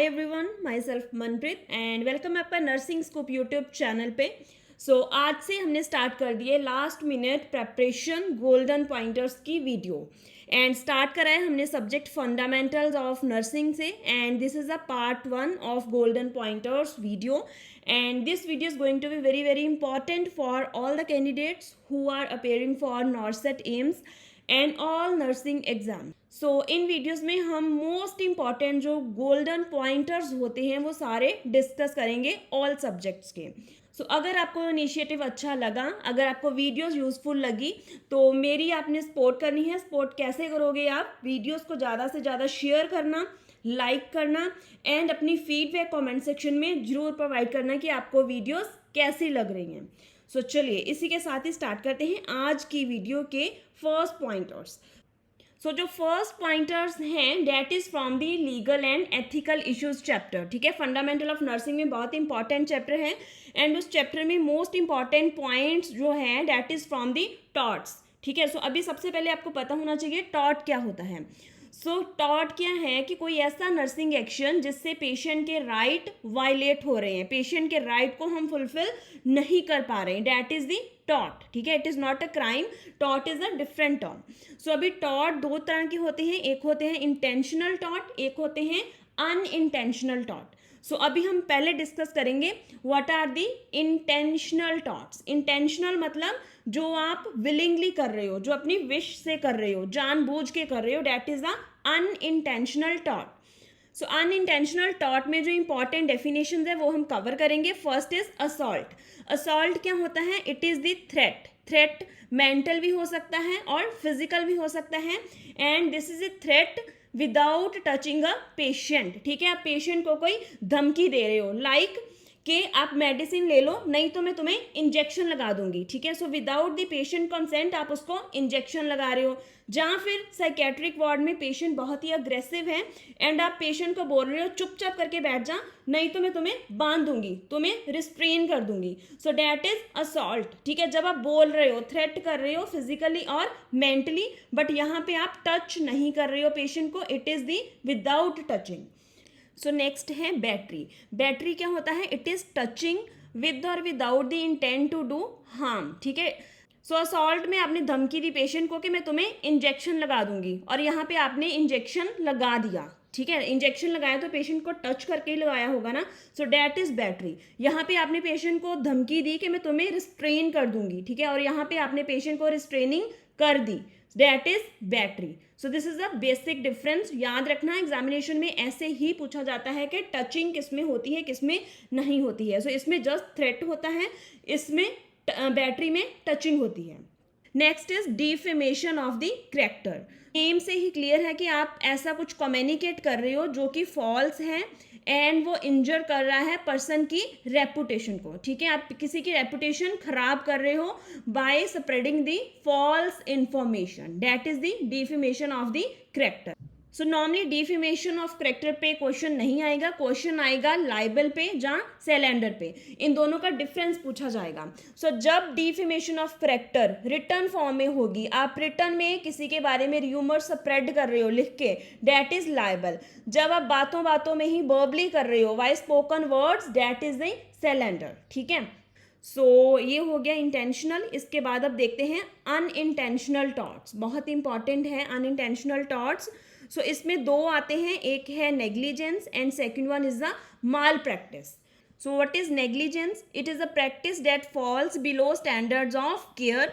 Hi everyone, myself Manpreet and welcome आपका nursing scoop YouTube channel पे। आज से हमने स्टार्ट कर दिए last minute preparation golden pointers की वीडियो एंड स्टार्ट करा है हमने सब्जेक्ट फंडामेंटल्स ऑफ नर्सिंग से and this is a part 1 of golden pointers video and this video is going to be very very important for all the candidates who are appearing for NORCET AIIMS and all nursing exam. In videos में हम most important जो golden pointers होते हैं वो सारे discuss करेंगे all subjects के। अगर आपको इनिशिएटिव अच्छा लगा, अगर आपको वीडियोस यूजफुल लगी तो मेरी आपने सपोर्ट करनी है। सपोर्ट कैसे करोगे आप? वीडियोस को ज़्यादा से ज़्यादा शेयर करना, लाइक करना एंड अपनी फीडबैक कमेंट सेक्शन में ज़रूर प्रोवाइड करना कि आपको वीडियोस कैसी लग रही हैं। चलिए इसी के साथ ही स्टार्ट करते हैं आज की वीडियो के फर्स्ट पॉइंटर्स। जो फर्स्ट पॉइंटर्स हैं that is from the legal and ethical issues chapter. ठीक है, फंडामेंटल ऑफ नर्सिंग में बहुत इंपॉर्टेंट चैप्टर है एंड उस चैप्टर में मोस्ट इंपॉर्टेंट पॉइंट्स जो हैं that is from the torts. ठीक है, अभी सबसे पहले आपको पता होना चाहिए टॉट क्या होता है। टॉट क्या है कि कोई ऐसा नर्सिंग एक्शन जिससे पेशेंट के राइट वायलेट हो रहे हैं, पेशेंट के राइट को हम फुलफिल नहीं कर पा रहे हैं, डेट इज दी टॉट। ठीक है, it is not a crime, taught is a different term. अभी टॉट दो तरह के होते हैं, एक होते हैं इंटेंशनल टॉट, एक होते हैं अनइंटेंशनल टॉट। अभी हम पहले डिस्कस करेंगे what are the intentional torts. Intentional मतलब जो आप विलिंगली कर रहे हो, जो अपनी विश से कर रहे हो, जानबूझ के कर रहे हो, डेट इज द अनइंटेंशनल टॉट। अनइंटेंशनल टॉट में जो इंपॉर्टेंट डेफिनेशन है वो हम कवर करेंगे। First is assault. असॉल्ट क्या होता है? It is the threat. Threat mental भी हो सकता है और फिजिकल भी हो सकता है and this is a threat without touching a patient. ठीक है, आप पेशेंट को कोई धमकी दे रहे हो लाइक कि आप मेडिसिन ले लो नहीं तो मैं तुम्हें इंजेक्शन लगा दूंगी। ठीक है, विदाउट द पेशेंट कंसेंट आप उसको इंजेक्शन लगा रहे हो। जहाँ फिर साइकेट्रिक वार्ड में पेशेंट बहुत ही अग्रेसिव है एंड आप पेशेंट को बोल रहे हो चुपचाप करके बैठ जा नहीं तो मैं तुम्हें बांध दूंगी, तुम्हें रिस्ट्रेन कर दूंगी। That is assault. ठीक है, जब आप बोल रहे हो, थ्रेट कर रहे हो फिजिकली और मेंटली, बट यहाँ पे आप टच नहीं कर रहे हो पेशेंट को, it is the without touching. Next है बैटरी। बैटरी क्या होता है? इट इज टचिंग विद और without the intent to do harm. ठीक है, असॉल्ट में आपने धमकी दी पेशेंट को कि मैं तुम्हें इंजेक्शन लगा दूंगी और यहाँ पे आपने इंजेक्शन लगा दिया। ठीक है, इंजेक्शन लगाया तो पेशेंट को टच करके ही लगाया होगा ना, डेट इज बैटरी। यहाँ पे आपने पेशेंट को धमकी दी कि मैं तुम्हें रिस्ट्रेन कर दूंगी। ठीक है, और यहाँ पे आपने पेशेंट को रिस्ट्रेनिंग कर दी, that is battery. This is the basic difference. याद रखना एग्जामिनेशन में ऐसे ही पूछा जाता है कि टचिंग किस में होती है किस में नहीं होती है। इसमें जस्ट थ्रेट होता है, इसमें बैटरी में टचिंग होती है। Next is defamation of the character. Name से ही क्लियर है कि आप ऐसा कुछ कम्युनिकेट कर रहे हो जो कि फॉल्स है एंड वो इंजर कर रहा है पर्सन की रेपुटेशन को। ठीक है, आप किसी की रेपुटेशन खराब कर रहे हो by spreading the false information, that is the defamation of the character. Normally defamation of character पे क्वेश्चन नहीं आएगा, क्वेश्चन आएगा लाइबल पे जहाँ सेलेंडर पे। इन दोनों का डिफरेंस पूछा जाएगा। जब defamation of character return form में होगी, आप रिटर्न में किसी के बारे में र्यूमर स्प्रेड कर रहे हो लिख के, डेट इज लाइबल। जब आप बातों बातों में ही वर्बली कर रहे हो by spoken words, that is the slander. ठीक है, ये हो गया इंटेंशनल। इसके बाद अब देखते हैं अनइंटेंशनल टॉट्स। बहुत इंपॉर्टेंट है अनइंटेंशनल टॉट्स। इसमें दो आते हैं, एक है negligence and second one is the mall practice. What is negligence? It is a practice that falls below standards of care.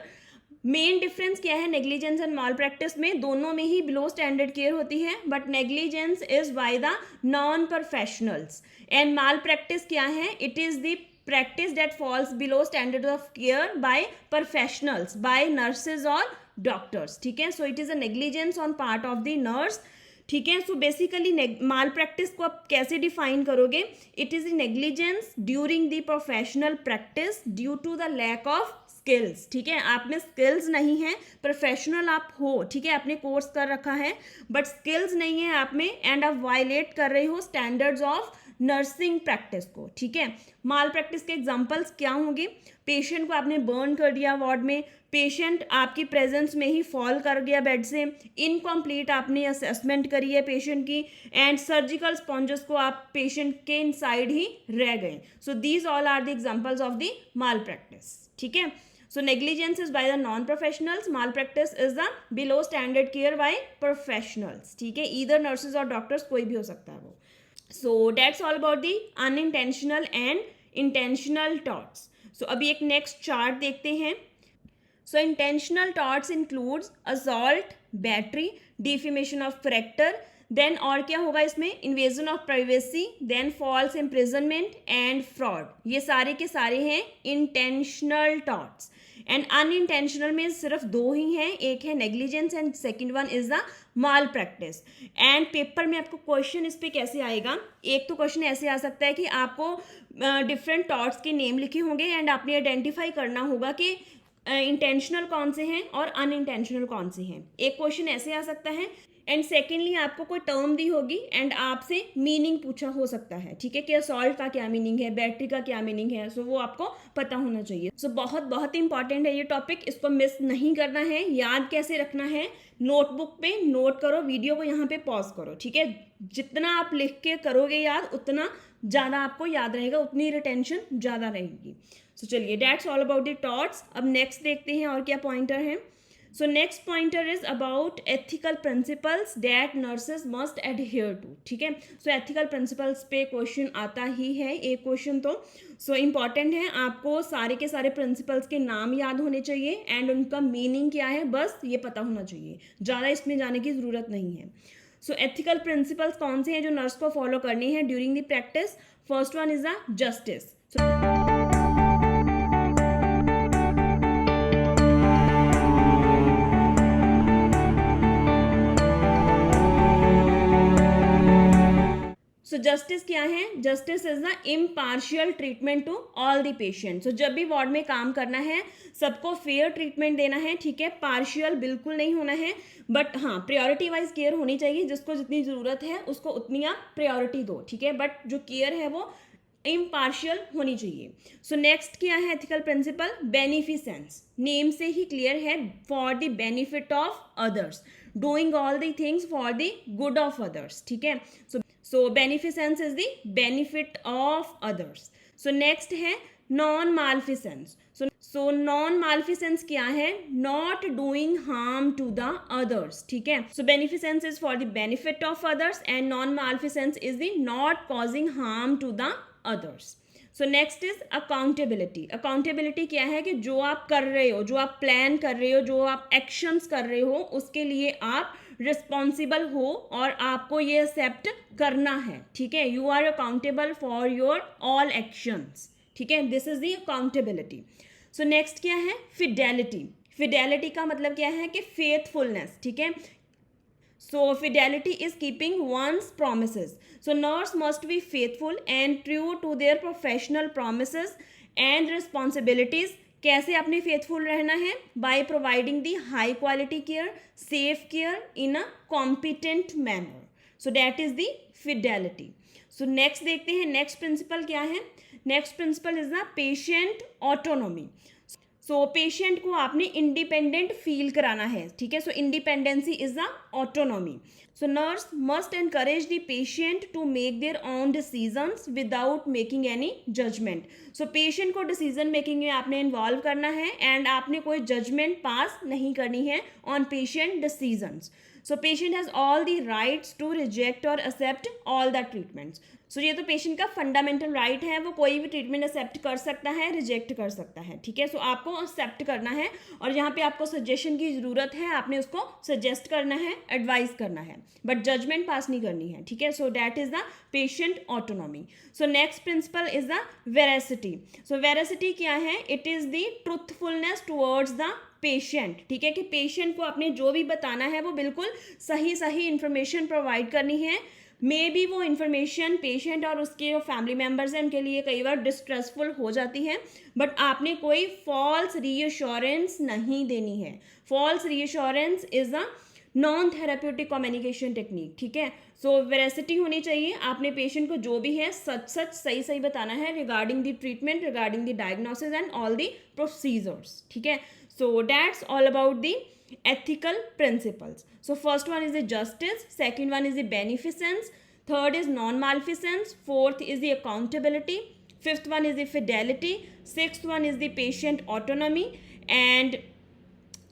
Main difference क्या है नेग्लिजेंस एंड माल प्रैक्टिस में? दोनों में ही बिलो स्टैंडर्ड केयर होती है, but negligence is by the non professionals and mall practice क्या है? It is the practice that falls below standard of care by professionals, by nurses or doctors. ठीक है, so it is a negligence on part of the nurse. ठीक है, so basically माल practice को आप कैसे define करोगे? It is negligence during the professional practice due to the lack of skills. ठीक है, आप में स्किल्स नहीं है, प्रोफेशनल आप हो, ठीक है, आपने कोर्स कर रखा है बट स्किल्स नहीं है आप में एंड आप वायलेट कर रहे हो स्टैंडर्ड्स ऑफ नर्सिंग प्रैक्टिस को। ठीक है, माल प्रैक्टिस के एग्जांपल्स क्या होंगे? पेशेंट को आपने बर्न कर दिया वार्ड में, पेशेंट आपकी प्रेजेंस में ही फॉल कर गया बेड से, इनकम्प्लीट आपने असेसमेंट करी है पेशेंट की, एंड सर्जिकल स्पॉन्जेस को आप पेशेंट के इनसाइड ही रह गए. So these all are the examples of the malpractice. ठीक है. So negligence is by the non-professionals, malpractice is the below standard care by professionals. ठीक है, either nurses और doctors, कोई भी हो सकता है वो. So that's all about the unintentional and intentional torts. So अभी एक next chart देखते हैं. So intentional torts includes assault, battery, defamation of character, then और क्या होगा इसमें, invasion of privacy, then false imprisonment and fraud. ये सारे के सारे हैं इंटेंशनल टॉर्ट्स. एंड अनइंटेंशनल में सिर्फ दो ही हैं, एक है negligence and second one is the mall practice. And paper में आपको क्वेश्चन इस पे कैसे आएगा, एक तो क्वेश्चन ऐसे आ सकता है कि आपको डिफरेंट टॉर्ट्स के नेम लिखे होंगे एंड आपने आइडेंटिफाई करना होगा कि इंटेंशनल कौन से हैं और अनइंटेंशनल कौन से हैं. एक क्वेश्चन ऐसे आ सकता है. एंड सेकेंडली आपको कोई टर्म दी होगी एंड आपसे मीनिंग पूछा हो सकता है. ठीक है, कि असॉल्ट का क्या मीनिंग है, बैटरी का क्या मीनिंग है. सो वो आपको पता होना चाहिए. सो बहुत बहुत इंपॉर्टेंट है ये टॉपिक, इसको मिस नहीं करना है. याद कैसे रखना है, नोटबुक पे नोट करो, वीडियो को यहाँ पे पॉज करो. ठीक है, जितना आप लिख के करोगे याद उतना ज़्यादा आपको याद रहेगा, उतनी रिटेंशन ज़्यादा रहेगी. सो चलिए, that's all about the torts. अब नेक्स्ट देखते हैं और क्या पॉइंटर हैं. So next pointer is about ethical principles that nurses must adhere to. ठीक है, so ethical principles पे क्वेश्चन आता ही है एक क्वेश्चन. तो so important है, आपको सारे के सारे प्रिंसिपल्स के नाम याद होने चाहिए एंड उनका मीनिंग क्या है बस ये पता होना चाहिए, ज़्यादा इसमें जाने की ज़रूरत नहीं है. सो एथिकल प्रिंसिपल्स कौन से हैं जो नर्स को फॉलो करनी है during the practice. First one is the justice. So justice क्या है, justice is the impartial treatment to all the patient. So जब भी वार्ड में काम करना है सबको फेयर ट्रीटमेंट देना है. ठीक है, पार्शियल बिल्कुल नहीं होना है, बट हाँ प्रायोरिटी वाइज केयर होनी चाहिए. जिसको जितनी ज़रूरत है उसको उतनी आप प्रायोरिटी दो. ठीक है, बट जो केयर है वो इम्पार्शियल होनी चाहिए. सो नेक्स्ट क्या है एथिकल प्रिंसिपल, बेनिफिसेंस. नेम से ही क्लियर है, for the benefit of others, doing all the things for the good of others. ठीक है, so beneficence is the benefit of others. So next है non maleficence. So non maleficence क्या है, not doing harm to the others. ठीक है, so beneficence is for the benefit of others and non maleficence is the not causing harm to the others. So next is accountability. Accountability क्या है कि जो आप कर रहे हो, जो आप प्लान कर रहे हो, जो आप एक्शंस कर रहे हो उसके लिए आप रिस्पॉन्सिबल हो और आपको ये एक्सेप्ट करना है. ठीक है, you are accountable for your all actions. ठीक है, this is the accountability. So next क्या है, फिडेलिटी. फिडेलिटी का मतलब क्या है कि फेथफुलनेस. ठीक है, so fidelity is keeping one's promises. So nurse must be faithful and true to their professional promises and responsibilities. कैसे अपने फेथफुल रहना है, by providing the high quality care, safe care in a competent manner. So that is the fidelity. So next देखते हैं next principle क्या है. Next principle is the patient autonomy. So patient को आपने इंडिपेंडेंट फील कराना है. ठीक है, so independency is the autonomy. So nurse must encourage the patient to make their own decisions without making any judgment. So patient को decision making में आपने involve करना है एंड आपने कोई जजमेंट पास नहीं करनी है on patient decisions. So patient has all the rights to reject और accept all the treatments. So ये तो पेशेंट का फंडामेंटल राइट है, वो कोई भी ट्रीटमेंट एक्सेप्ट कर सकता है, रिजेक्ट कर सकता है. ठीक है, सो आपको एक्सेप्ट करना है और यहाँ पे आपको सजेशन की ज़रूरत है, आपने उसको सजेस्ट करना है, एडवाइस करना है, बट जजमेंट पास नहीं करनी है. ठीक है, so that is the patient autonomy. So next principle is the veracity. So veracity क्या है, it is the truthfulness towards the patient. ठीक है, कि पेशेंट को आपने जो भी बताना है वो बिल्कुल सही सही इन्फॉर्मेशन प्रोवाइड करनी है. मे बी वो इन्फॉर्मेशन पेशेंट और उसके जो फैमिली मेम्बर्स हैं उनके लिए कई बार डिस्ट्रेसफुल हो जाती है, बट आपने कोई फॉल्स रीअश्योरेंस नहीं देनी है. False reassurance is a non therapeutic communication technique. ठीक है, सो वेरासिटी होनी चाहिए. आपने पेशेंट को जो भी है सच सच सही सही बताना है regarding the treatment, regarding the diagnosis and all the procedures. ठीक है, So that's all about the ethical principles. So first one is the justice, second one is the beneficence, third is non-maleficence, fourth is the accountability, fifth one is the fidelity, sixth one is the patient autonomy, and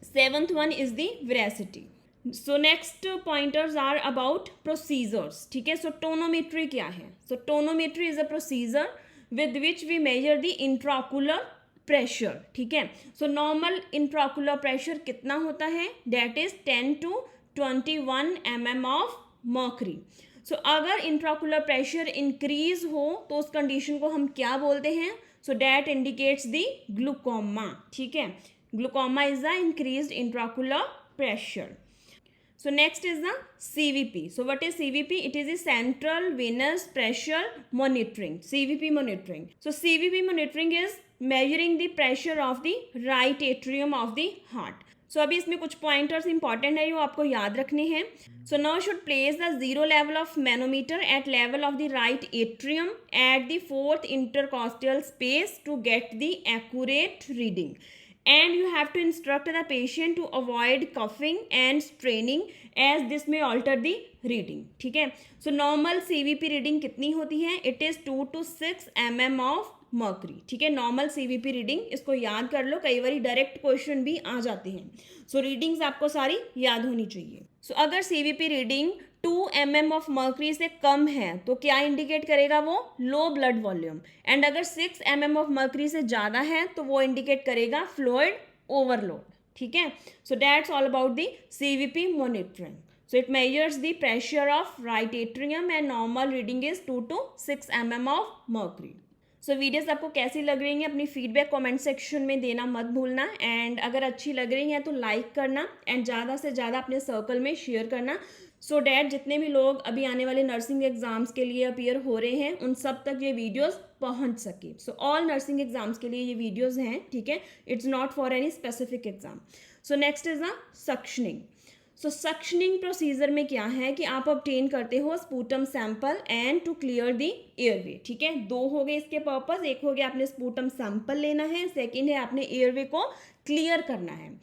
seventh one is the veracity. So next pointers are about procedures. ठीक है, so tonometry क्या है? So tonometry is a procedure with which we measure the intraocular pressure. ठीक है, so normal intraocular pressure कितना होता है? That is 10 to 21 mm of mercury. So अगर intraocular pressure increase हो तो उस condition को हम क्या बोलते हैं? So that indicates the glaucoma. ठीक है, glaucoma is the increased intraocular pressure. So next is the CVP. So what is CVP? It is the central venous pressure monitoring. CVP monitoring. So CVP monitoring is measuring the pressure of the right atrium of the heart. So अभी इसमें कुछ pointers important है जो आपको याद रखने हैं. So now should place the zero level of manometer at level of the right atrium at the fourth intercostal space to get the accurate reading. And you have to instruct the patient to avoid coughing and straining as this may alter the reading. ठीक है, so normal CVP reading कितनी होती है? It is 2 to 6 mm of mercury. ठीक है, normal CVP reading इसको याद कर लो, कई बार डायरेक्ट क्वेश्चन भी आ जाते हैं. so readings आपको सारी याद होनी चाहिए. so अगर CVP reading 2 mm of mercury से कम है तो क्या इंडिकेट करेगा? वो लो ब्लड वॉल्यूम. एंड अगर 6 mm ऑफ मर्करी से ज़्यादा है तो वो इंडिकेट करेगा फ्लूइड ओवरलोड. ठीक है, सो that's all about the CVP monitoring. So it measures the pressure of right atrium and normal reading is 2 to 6 mm of mercury. So videos आपको कैसी लग रही हैं अपनी फीडबैक कमेंट सेक्शन में देना मत भूलना. एंड अगर अच्छी लग रही हैं तो लाइक करना एंड ज़्यादा से ज़्यादा अपने सर्कल में शेयर करना सो डैट जितने भी लोग अभी आने वाले नर्सिंग एग्जाम्स के लिए अपीयर हो रहे हैं उन सब तक ये वीडियोस पहुंच सके. सो ऑल नर्सिंग एग्जाम्स के लिए ये वीडियोस हैं. ठीक है, it's not for any specific exam. So next is the suctioning. So suctioning procedure में क्या है कि आप ऑब्टेन करते हो sputum sample and to clear the airway. ठीक है, दो हो गए इसके पर्पस. एक हो गया आपने स्पूटम सैंपल लेना है, सेकेंड है आपने एयरवे को क्लियर करना है.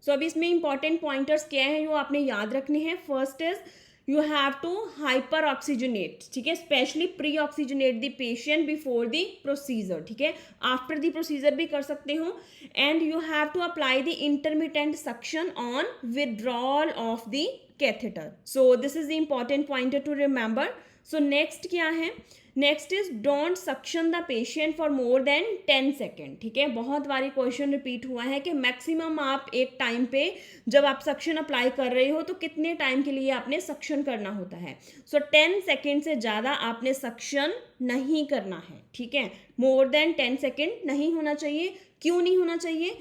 सो अभी इसमें इंपॉर्टेंट पॉइंटर्स क्या है जो आपने याद रखने हैं? First is you have to hyper oxygenate. ठीक है, specially pre oxygenate the patient before the procedure. ठीक है, आफ्टर द प्रोसीजर भी कर सकते हो. And you have to apply the intermittent suction on withdrawal of the catheter. So this is the important pointer to remember. So next क्या है? Next is don't suction the patient for more than 10 second. ठीक है, बहुत बारी question repeat हुआ है कि maximum आप एक टाइम पे जब आप सक्शन अप्लाई कर रहे हो तो कितने टाइम के लिए आपने सक्शन करना होता है? सो 10 सेकेंड से ज़्यादा आपने सक्शन नहीं करना है. ठीक है, मोर देन 10 सेकेंड नहीं होना चाहिए. क्यों नहीं होना चाहिए?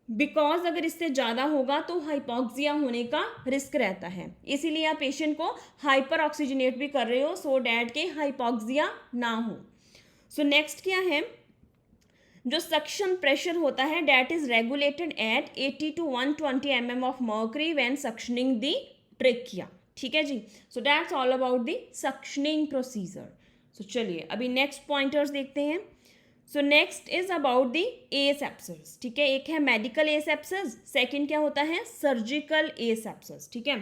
बिकॉज अगर इससे ज़्यादा होगा तो हाइपोक्सिया होने का रिस्क रहता है. इसीलिए आप पेशेंट को हाइपर ऑक्सीजनेट भी कर रहे हो सो डैट के हाइपोक्सिया ना हो. सो नेक्स्ट क्या है? जो सक्शन प्रेशर होता है that is regulated at 80 to 120 mm of mercury when suctioning the trachea. ठीक है जी, so that's all about the suctioning procedure. So चलिए अभी नेक्स्ट पॉइंटर्स देखते हैं. So next is about the asepsis. ठीक है, एक है मेडिकल एसेप्सिस, सेकंड क्या होता है? Surgical asepsis. ठीक है,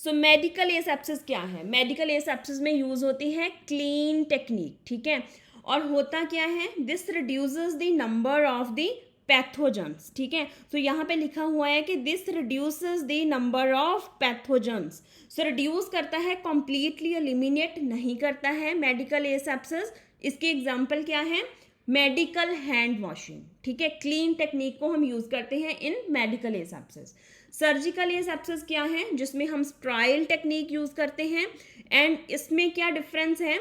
सो मेडिकल एसेप्सिस क्या है? मेडिकल एसेप्सिस में यूज होती है क्लीन टेक्निक. ठीक है, और होता क्या है? This reduces the number of the pathogens. ठीक है, तो यहाँ पे लिखा हुआ है कि this reduces the number of pathogens. So reduce करता है, कंप्लीटली एलिमिनेट नहीं करता है मेडिकल एसेप्सिस. इसके एग्जाम्पल क्या है? Medical hand washing. ठीक है, क्लीन टेक्निक को हम यूज करते हैं इन मेडिकल एसेप्सिस. सर्जिकल एसेप्सिस क्या है? जिसमें हम स्ट्राइल टेक्निक यूज करते हैं. एंड इसमें क्या डिफरेंस है?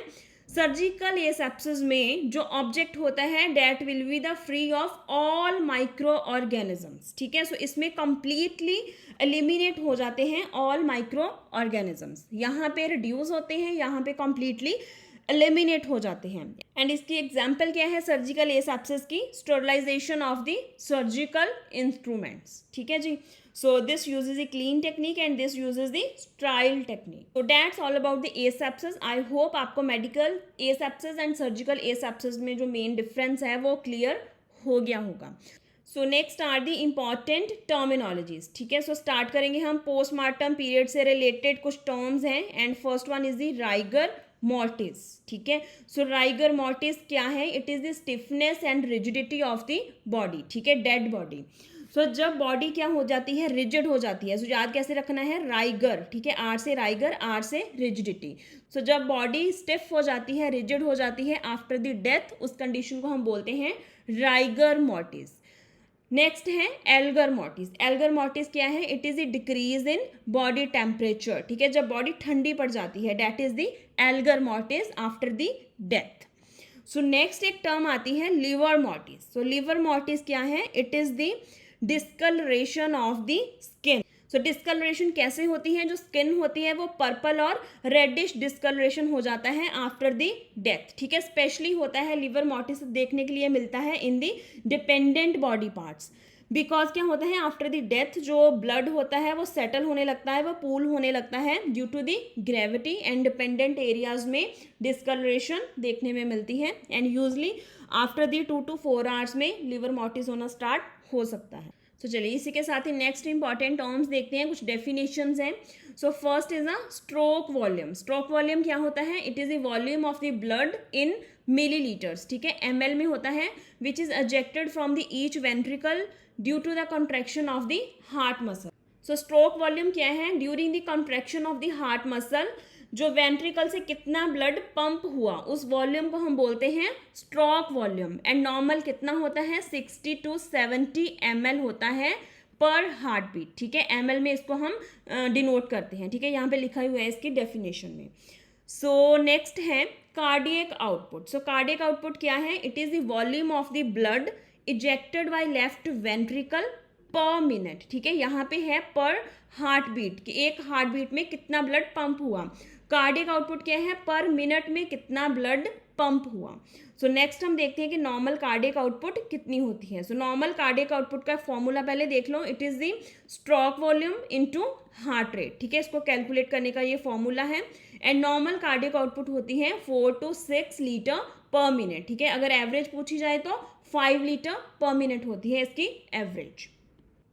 सर्जिकल एसेप्सिस में जो ऑब्जेक्ट होता है that will be the free of all micro organisms. ठीक है, सो इसमें कंप्लीटली एलिमिनेट हो जाते हैं ऑल माइक्रो ऑर्गेनिजम्स. यहाँ पे रिड्यूस होते हैं, यहाँ पे कंप्लीटली एलिमिनेट हो जाते हैं. एंड इसकी एग्जाम्पल क्या है सर्जिकल एसेप्सिस की? Sterilization of the surgical instruments. ठीक है जी, so this uses a clean technique and this uses the sterile technique. So that's all about the asepsis. I hope आपको medical asepsis and surgical asepsis में जो main difference है वो clear हो गया होगा. So next are the important terminologies, ठीक है। सो स्टार्ट करेंगे हम पोस्टमार्टम पीरियड से रिलेटेड कुछ टर्म्स हैं, and first one is the rigor mortis, ठीक है। सो राइगर मॉर्टिस क्या है? It is the stiffness and rigidity of the body, ठीक है, डेड बॉडी। सो जब बॉडी क्या हो जाती है? रिजिड हो जाती है। सो याद कैसे रखना है? राइगर, ठीक है, आर से राइगर, आर से रिजिडिटी। सो जब बॉडी स्टिफ हो जाती है, रिजिड हो जाती है आफ्टर द डेथ, उस कंडीशन को हम बोलते हैं राइगर मॉर्टिस। नेक्स्ट है एल्गर मॉर्टिस। एल्गर मॉर्टिस क्या है? It is the decrease in body temperature, ठीक है, जब बॉडी ठंडी पड़ जाती है, that is the algor mortis after the death. So next एक टर्म आती है livor mortis. So livor mortis क्या है? It is the discolouration of the skin. So discolouration कैसे होती है? जो स्किन होती है वो पर्पल और रेडिश डिस्कलरेशन हो जाता है आफ्टर द डेथ, ठीक है। स्पेशली होता है लिवर मॉर्टिस देखने के लिए मिलता है in the dependent body parts, because क्या होता है? आफ्टर द डेथ जो ब्लड होता है वो सेटल होने लगता है, वो पूल होने लगता है due to the gravity, and dependent areas में डिस्कलरेशन देखने में मिलती है, and usually after the 2 to 4 hours में लिवर मॉर्टिस होना स्टार्ट हो सकता है। तो चलिए इसी के साथ ही नेक्स्ट इंपॉर्टेंट टर्म्स देखते हैं, कुछ डेफिनेशंस हैं। So first is a stroke volume. Stroke volume क्या होता है? It is the volume of the blood in milliliters, ठीक है, ml में होता है, which is ejected from the each ventricle due to the contraction of the heart muscle. So stroke volume क्या है? During the contraction of the heart muscle जो ventricle से कितना ब्लड पंप हुआ, उस वॉल्यूम को हम बोलते हैं स्ट्रोक वॉल्यूम। एंड नॉर्मल कितना होता है? 60 to 70 ml होता है पर हार्ट बीट, ठीक है। ml में इसको हम डिनोट करते हैं, ठीक है, यहाँ पे लिखा हुआ है इसकी डेफिनेशन में। सो नेक्स्ट है कार्डियक आउटपुट। सो कार्डियक आउटपुट क्या है? It is the volume of the blood ejected by left ventricle पर मिनट, ठीक है, यहाँ पे है पर हार्ट बीट कि एक हार्ट बीट में कितना ब्लड पंप हुआ। कार्डियक आउटपुट क्या है? पर मिनट में कितना ब्लड पंप हुआ। सो नेक्स्ट हम देखते हैं कि नॉर्मल कार्डियक आउटपुट कितनी होती है। सो नॉर्मल कार्डियक आउटपुट का फॉर्मूला पहले देख लो, it is the stroke volume into heart rate, ठीक है, इसको कैलकुलेट करने का ये फॉर्मूला है। एंड नॉर्मल कार्डियक आउटपुट होती है 4 to 6 लीटर पर मिनट, ठीक है, अगर एवरेज पूछी जाए तो 5 लीटर पर मिनट होती है इसकी एवरेज।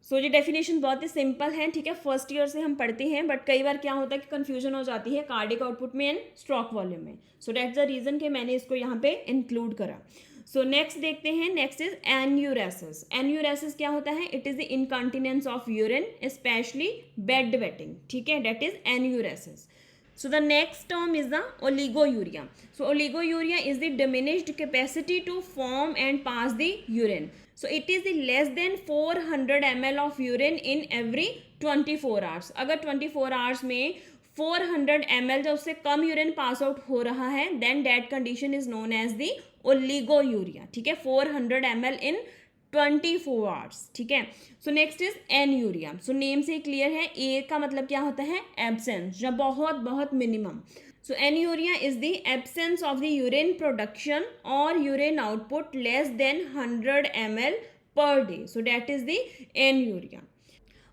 सो ये डेफिनेशन बहुत ही सिंपल है, ठीक है, फर्स्ट ईयर से हम पढ़ते हैं, बट कई बार क्या होता है कि कंफ्यूजन हो जाती है कार्डियक आउटपुट में एंड स्ट्रोक वॉल्यूम में। सो दैट्स द रीजन कि मैंने इसको यहाँ पे इंक्लूड करा। सो नेक्स्ट देखते हैं, नेक्स्ट इज एन्यूरेसिस। एन्यूरेसिस क्या होता है? It is the incontinence of urine specially bed wetting, ठीक है, that is enuresis. So the next term is the oligouria. So oligouria is the diminished capacity to form and pass the urine. So it is the less than 400 ml of urine in every 24 hours. अगर 24 hours में 400 ml जब उससे कम urine pass out हो रहा है, then that condition is known as the oligouria, ठीक है, 400 ml in 24 hours, ठीक है। सो next is anuria. So name से क्लियर है, ए का मतलब क्या होता है? एब्सेंस, या बहुत बहुत minimum. So anuria is the absence of the urine production और urine output less than 100 ml per day. So that is the anuria.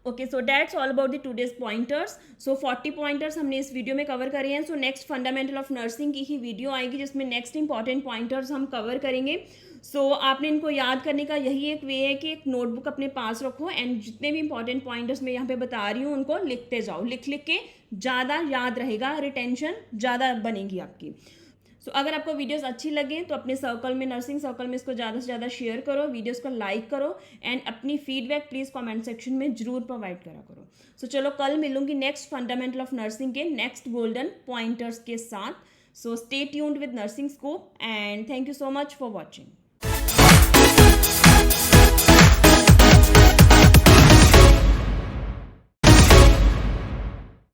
Okay, so that's all about the today's pointers. So 40 pointers हमने इस video में cover करे हैं। So next fundamental of nursing की ही video आएगी जिसमें नेक्स्ट इंपॉर्टेंट पॉइंटर्स हम कवर करेंगे। सो आपने इनको याद करने का यही एक वे है कि एक नोटबुक अपने पास रखो, एंड जितने भी इंपॉर्टेंट पॉइंटर्स मैं यहाँ पे बता रही हूँ उनको लिखते जाओ। लिख लिख के ज़्यादा याद रहेगा, रिटेंशन ज़्यादा बनेगी आपकी। सो अगर आपको वीडियोस अच्छी लगे तो अपने सर्कल में, नर्सिंग सर्कल में इसको ज़्यादा से ज़्यादा शेयर करो, वीडियोस को लाइक करो, एंड अपनी फीडबैक प्लीज़ कमेंट सेक्शन में जरूर प्रोवाइड करा करो। सो चलो कल मिलूंगी नेक्स्ट फंडामेंटल ऑफ नर्सिंग के नेक्स्ट गोल्डन पॉइंटर्स के साथ। So stay tuned with nursing scoop, and thank you so much for watching.